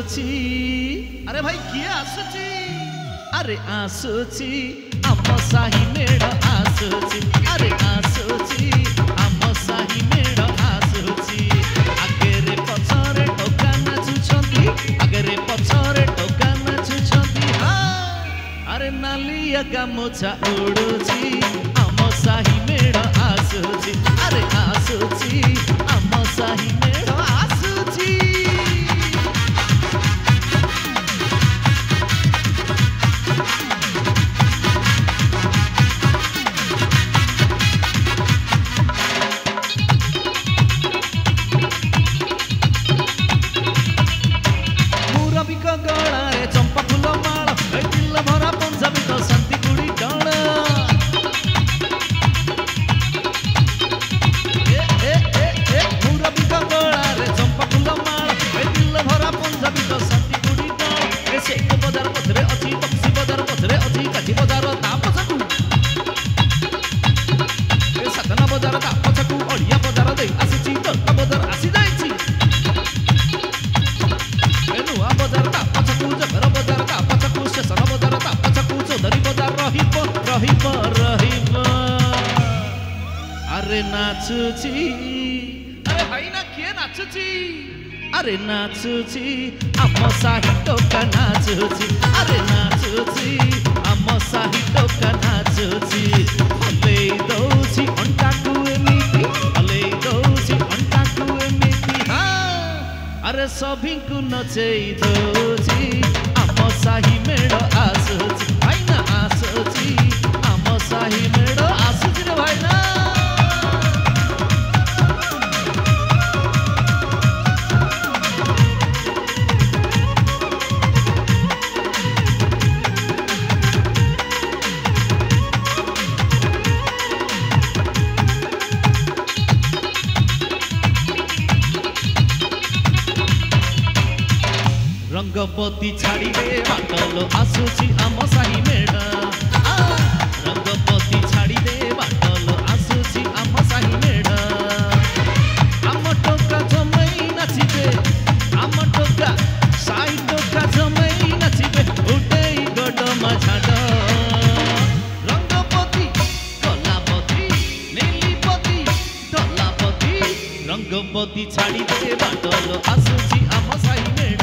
आसुची अरे भाई किए आसुची अरे आसुची आम साही मेढ़ आसुची अरे आसुची आम साही मेढ़ आसुची आगे पछरे टोका नाचुछंती आगे पछरे टोका नाचुछंती हाँ अरे नालिया गामोछा उड़ुची आम साही मेढ़ आसुची अरे आसुची आम साही मेढ़ आसुची गलारे चंपा फूल माल दिल भरा पंजाबी तो शांति गुड़ी डाल मुरबी गलारे चंपा फूल माल दिल भरा पंजाबी तो शांति गुड़ी डाल से बजार पथरे अच्छी बक्सी बजार पथरे अच्छी काठी बजार तापसकू साधना बजार तापसकू अड़िया बजार दे आसी दत्ता बजार आसी जाइछि बजार तापचकू जगर बजार तापचकू स्टेशन बजार तापचकू चौधरी बजार रहिब अरे नाचुची अरे भाई ना किए नाचुची अरे नाचुची आम साही टोका नाचुची अरे नाचुची आम साही टोका नाचुची हले दौची अंटाकू एमिति हले दौची अंटाकू एमिति हाँ अरे सभी को नचेई दौची आम साही मेढ़ आसुची भाई ना आसुची आम साही मेढ़ आसुची रे भाई ना रंगपति छाड़ी दे बाटल आसुची आम साही मेढ़ रंगपति छाड़ी दे बाटल आसुची आम साही मेढ़ आम टोका जमई नाचिबे आम टोका साही टोका जमई नाचिबे उठेई गडमा झाड़ रंगपति कलापति नीलीपति डलापति रंगपति छाड़ी दे बाटल आसुची आम साही मेढ़